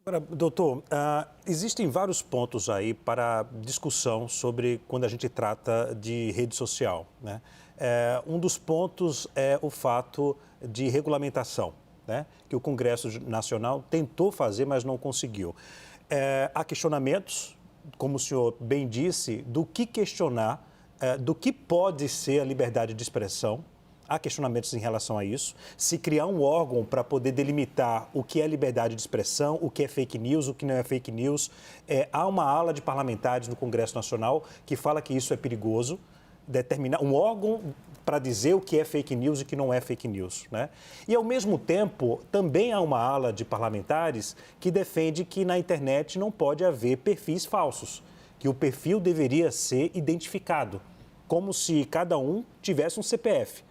Agora, doutor, existem vários pontos aí para discussão sobre quando a gente trata de rede social, né? Um dos pontos é o fato de regulamentação, né? Que o Congresso Nacional tentou fazer, mas não conseguiu. Há questionamentos, como o senhor bem disse, do que questionar, do que pode ser a liberdade de expressão. Há questionamentos em relação a isso. Se criar um órgão para poder delimitar o que é liberdade de expressão, o que é fake news, o que não é fake news. Há uma ala de parlamentares no Congresso Nacional que fala que isso é perigoso, determinar um órgão para dizer o que é fake news e o que não é fake news, né? E, ao mesmo tempo, também há uma ala de parlamentares que defende que na internet não pode haver perfis falsos, que o perfil deveria ser identificado, como se cada um tivesse um CPF.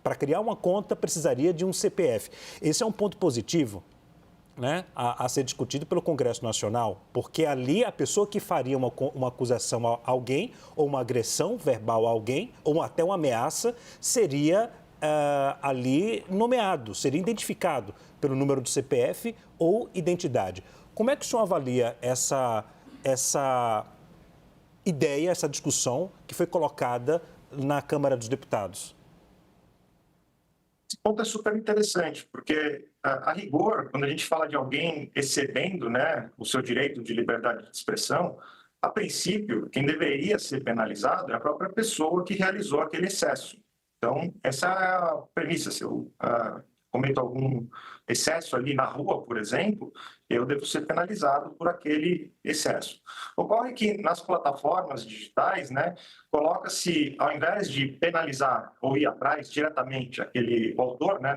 Para criar uma conta, precisaria de um CPF. Esse é um ponto positivo, né, a ser discutido pelo Congresso Nacional, porque ali a pessoa que faria uma acusação a alguém, ou uma agressão verbal a alguém, ou até uma ameaça, seria ali nomeado, seria identificado pelo número do CPF ou identidade. Como é que o senhor avalia essa ideia, essa discussão que foi colocada na Câmara dos Deputados? Esse ponto é super interessante, porque, a rigor, quando a gente fala de alguém excedendo, né, o seu direito de liberdade de expressão, a princípio, quem deveria ser penalizado é a própria pessoa que realizou aquele excesso. Então, essa é a premissa. Se eu cometo algum excesso ali na rua, por exemplo, eu devo ser penalizado por aquele excesso. Ocorre que nas plataformas digitais, né, coloca-se, ao invés de penalizar ou ir atrás diretamente aquele autor, né,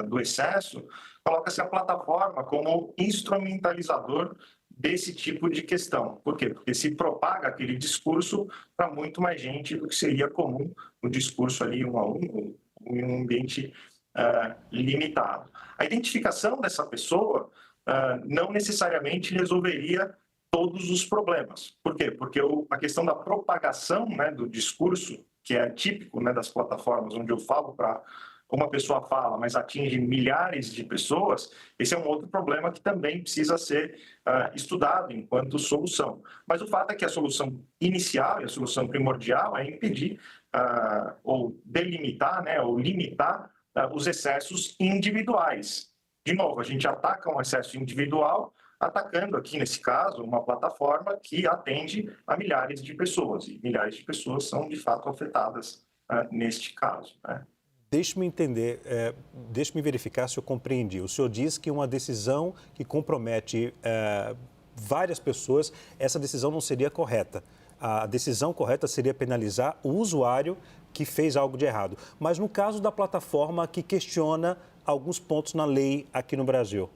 do excesso, coloca-se a plataforma como instrumentalizador desse tipo de questão. Por quê? Porque se propaga aquele discurso para muito mais gente do que seria comum o discurso ali um a um, em um ambiente limitado. A identificação dessa pessoa não necessariamente resolveria todos os problemas. Por quê? Porque a questão da propagação, né, do discurso, que é típico, né, das plataformas onde eu falo para uma pessoa fala, mas atinge milhares de pessoas, esse é um outro problema que também precisa ser estudado enquanto solução. Mas o fato é que a solução inicial e a solução primordial é impedir ou delimitar, né, ou limitar os excessos individuais. De novo, a gente ataca um excesso individual atacando aqui, nesse caso, uma plataforma que atende a milhares de pessoas, e milhares de pessoas são, de fato, afetadas neste caso, né? Deixe-me entender, deixe-me verificar se eu compreendi. O senhor diz que uma decisão que compromete várias pessoas, essa decisão não seria correta. A decisão correta seria penalizar o usuário que fez algo de errado. Mas no caso da plataforma que questiona alguns pontos na lei aqui no Brasil,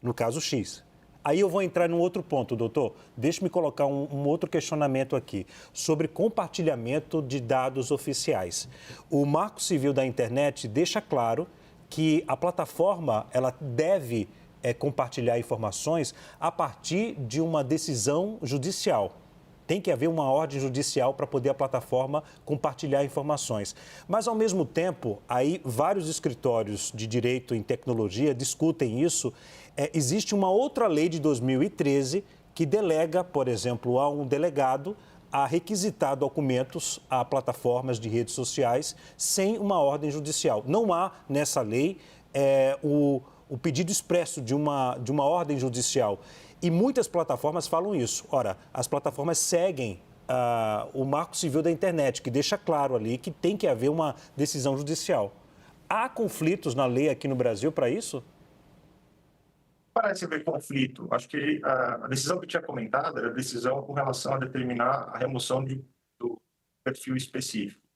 no caso X. Aí eu vou entrar num outro ponto, doutor. Deixe-me colocar um outro questionamento aqui, sobre compartilhamento de dados oficiais. O Marco Civil da Internet deixa claro que a plataforma ela deve compartilhar informações a partir de uma decisão judicial. Tem que haver uma ordem judicial para poder a plataforma compartilhar informações. Mas, ao mesmo tempo, aí vários escritórios de direito em tecnologia discutem isso. Existe uma outra lei de 2013 que delega, por exemplo, a um delegado a requisitar documentos a plataformas de redes sociais sem uma ordem judicial. Não há nessa lei o pedido expresso de uma ordem judicial. E muitas plataformas falam isso. Ora, as plataformas seguem o Marco Civil da Internet, que deixa claro ali que tem que haver uma decisão judicial. Há conflitos na lei aqui no Brasil para isso? Parece haver conflito. Acho que a decisão que eu tinha comentado era a decisão com relação a determinar a remoção do perfil específico.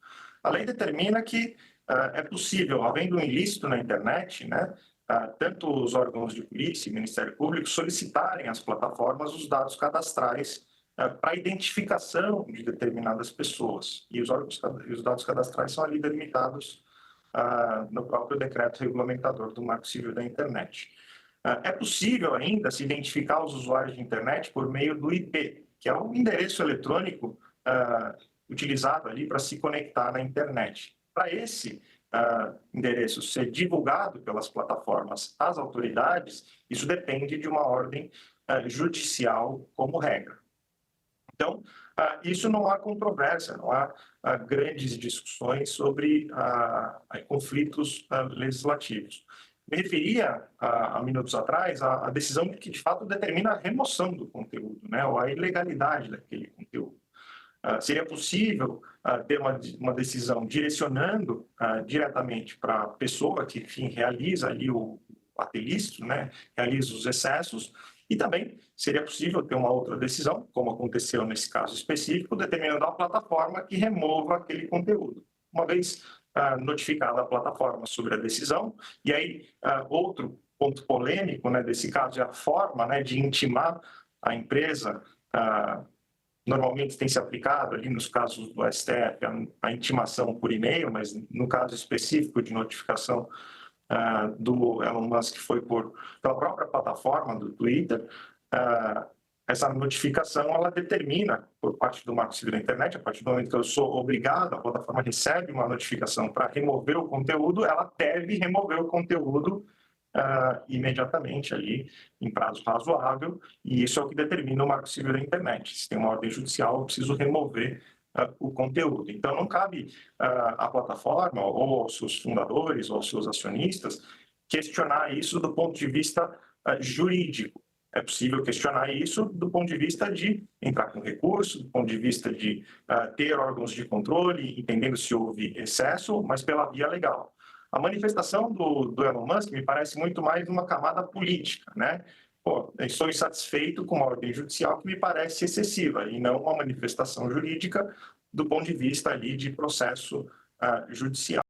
A lei determina que é possível, havendo um ilícito na internet, né, tanto os órgãos de polícia e Ministério Público solicitarem às plataformas os dados cadastrais para identificação de determinadas pessoas. E os dados cadastrais são ali delimitados no próprio decreto regulamentador do Marco Civil da Internet. É possível ainda se identificar os usuários de internet por meio do IP, que é um endereço eletrônico utilizado ali para se conectar na internet. Para esse, endereço ser divulgado pelas plataformas às autoridades, isso depende de uma ordem judicial como regra. Então, isso não há controvérsia, não há grandes discussões sobre conflitos legislativos. Me referia, há minutos atrás, à decisão que, de fato, determina a remoção do conteúdo, né, ou a ilegalidade daquele conteúdo. Seria possível ter uma decisão direcionando diretamente para a pessoa que, enfim, realiza ali o ato ilícito, né, realiza os excessos, e também seria possível ter uma outra decisão, como aconteceu nesse caso específico, determinando a plataforma que remova aquele conteúdo. Uma vez notificada a plataforma sobre a decisão, e aí outro ponto polêmico, né, desse caso é a forma, né, de intimar a empresa. Normalmente tem se aplicado ali nos casos do STF a intimação por e-mail, mas no caso específico de notificação do Elon Musk foi pela própria plataforma do Twitter. Essa notificação ela determina, por parte do Marco Civil da Internet, a partir do momento que eu sou obrigado, a plataforma recebe uma notificação para remover o conteúdo, ela deve remover o conteúdo imediatamente ali, em prazo razoável, e isso é o que determina o Marco Civil da Internet. Se tem uma ordem judicial, eu preciso remover o conteúdo. Então, não cabe à plataforma, ou aos seus fundadores, ou aos seus acionistas, questionar isso do ponto de vista jurídico. É possível questionar isso do ponto de vista de entrar com recurso, do ponto de vista de ter órgãos de controle, entendendo se houve excesso, mas pela via legal. A manifestação do Elon Musk me parece muito mais uma camada política, né? Estou insatisfeito com uma ordem judicial que me parece excessiva e não uma manifestação jurídica do ponto de vista ali de processo judicial.